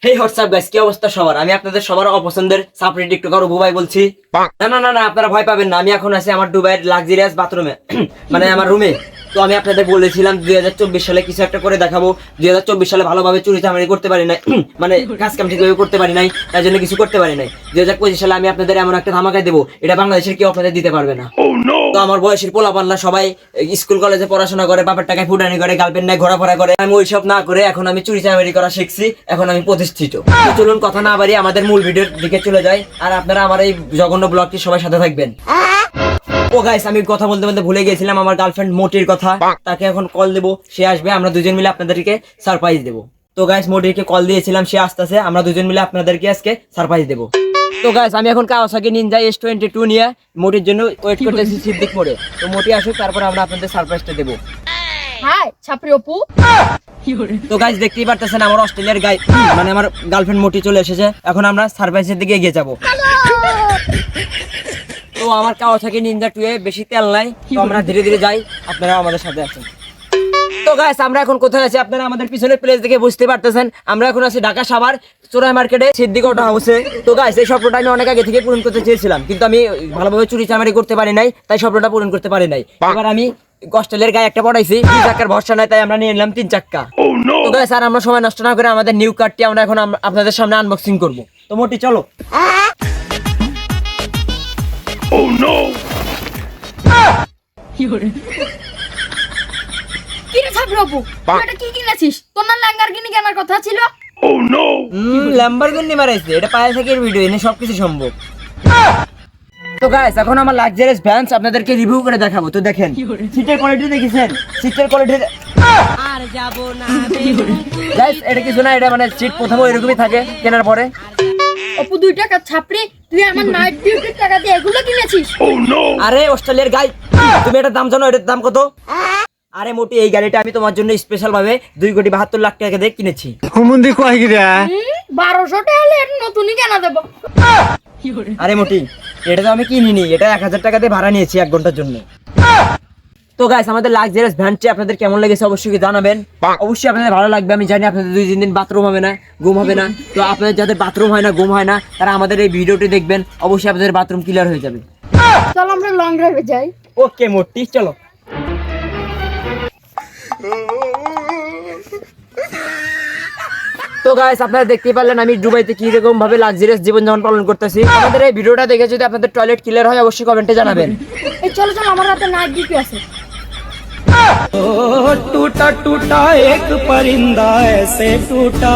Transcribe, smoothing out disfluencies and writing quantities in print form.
হেই WhatsApp guys, কি অবস্থা সবার? আমি আপনাদের সবার অপছন্দের সাপড়ি টিকটকার অপু ভাই বলছি। না না না না, আপনারা ভয় পাবেন না। আমি এখন আছি আমার দুবাইয়ের লাক্সারিয়াস বাথরুমে, মানে আমার রুমে। তো আমি আপনাদের বলেছিলাম 2024 সালে কিছু একটা করে দেখাবো। 2024 সালে ভালোভাবে চুরি চামারি করতে পারি নাই, মানে কাজ কাম ঠিকভাবে করতে পারি নাই, তাই জন্য কিছু করতে পারি নাই। 2025 সালে আমি আপনাদের এমন একটা ধামাকায় দেবো, এটা বাংলাদেশের কেউ আপনাদের দিতে পারবে না। তো আমার বয়সের পোলাপানরা সবাই স্কুল কলেজে পড়াশোনা করে, বাপের টাকায় ফুটানি করে, গার্লফ্রেন্ড নাই ঘোরাফেরা করে। আমি ওইসব না করে এখন আমি চুরি চামারি করা শিখছি, এখন আমি প্রতিষ্ঠিত। তো চলুন কথা না বাড়িয়ে আমাদের মূল ভিডিওর দিকে চলে যাই, আর আপনারা আমার এই জঘন্য ব্লগটি সবাই সাথে থাকবেন। ও গাইস, আমি কথা বলতে বলতে ভুলে গেছিলাম আমার গার্লফ্রেন্ড মোটির কথা। তাকে এখন কল দেবো, সে আসবে, আমরা দুজন মিলে আপনাদেরকে সারপ্রাইজ দেবো। তো গাইস, মোটিকে কল দিয়েছিলাম, সে আসতেছে, আমরা দুজন মিলে আপনাদেরকে আজকে সারপ্রাইজ দেবো। তো গাইস, আমি এখন কাওয়াসাকি নিনজা S22 নিয়ে মোটির জন্য ওয়েট করতেছি সিদ্দিক মোড়ে। তো মোটি আসুক, তারপর আমরা আপনাদের সারপ্রাইজটা দেবো। হাই ছাপরি অপু। তো গাইস, দেখতেই পারতেছেন আমার অস্ট্রেলিয়ার গাই, মানে আমার গার্লফ্রেন্ড মোটি চলে এসেছে। এখন আমরা সারপ্রাইজের দিকে এগিয়ে যাবো। তো আমার কাওয়াসাকি নিনজা 2 এ বেশি তেল নাই, তো আমরা ধীরে ধীরে যাই, আপনারা আমাদের সাথে আছেন। তো গাইস, আমরা এখন কোথায় আছি আপনারা আমাদের পিছনের প্লেস দেখে বুঝতে পারতেছেন। আমরা এখন আছি ঢাকা সাভার চোরাই মার্কেটে সিদ্দিক অটো হাউসে। তো গাইস, এই স্বপ্নটা আমি অনেক আগে থেকে পূরণ করতে চেয়েছিলাম, কিন্তু আমি ভালোভাবে চুরি চামারি করতে পারি নাই, তাই স্বপ্নটা পূরণ করতে পারি নাই। এবার আমি অস্ট্রেলিয়ার গায়ে একটা পড়াইছি, 2 চাকার ভরসা নাই, তাই আমরা নিয়ে নিলাম 3 চাক্কা। তো গাইস, আর আমরা সময় নষ্ট না করে আমাদের নিউ কারটি আমরা এখন আপনাদের সামনে আনবক্সিং করব। তো মোটি চলো। কি রে ছাপরি অপু, তুই এটা কি কিনেছিস? তোর না ল্যাঙ্গারগিনি কেনার কথা ছিল। ল্যাম্বরগিনি মারাইছে, এটা পায়ে থেকে ভিডিও এনে সবকিছু সম্ভব। তো গাইস, এখন আমার লাক্সারিয়াস ভ্যান্স আপনাদেরকে রিভিউ করে দেখাবো। তো দেখেন, সিটের কোয়ালিটি দেখেছেন? সিটের কোয়ালিটি আর যাব না গাইস, এটা কিছু না, এটা মানে সিট প্রথমে এরকমই থাকে কেনার পরে। অপু 2 টাকা ছাপরি, তুই আমার নাইট ডিউটির টাকা দিয়ে এগুলো কিনেছিস? আরে অস্ট্রেলিয়ার গাই, তুমি এটার দাম জানো? এটার দাম কত? আরে মোটি, এই গাড়িটা আমি তোমার জন্য স্পেশাল ভাবে 2,72,00,000 টাকা দিয়ে কিনেছি। 1200 টাকা হলে এটা নতুনই কেনা দেবো। আরে মোটি, এটা তো আমি কিনিনি, এটা 1000 টাকা দিয়ে ভাড়া নিয়েছি 1 ঘন্টার জন্য। তো গাইস, আমাদের লাক্সারিয়াস ভ্যানটি আপনাদের কেমন লেগেছে অবশ্যই জানাবেন। অবশ্যই আপনাদের ভালো লাগবে, আমি জানি আপনাদের 2-3 দিন বাথরুম হবে না, ঘুম হবে না। তো আপনাদের যাদের বাথরুম হয় না, ঘুম হয় না, তারা আমাদের এই ভিডিওটি দেখবেন, অবশ্যই আপনাদের বাথরুম ক্লিয়ার হয়ে যাবে। চল আমরা লং ড্রাইভে যাই। ওকে মোটি, চলো। তো গাইস, আপনারা দেখতেই পারলেন আমি দুবাইতে কি রকম ভাবে লাক্সারিয়াস জীবনযাপন পালন করতেছি। আমাদের এই ভিডিওটা দেখে যদি আপনাদের টয়লেট ক্লিয়ার হয়, অবশ্যই কমেন্টে জানাবেন। এই চলো চলো, আমার রাতে নাইট ডিউটি আছে। टूटा टूटा एक परिंदा ऐसे टूटा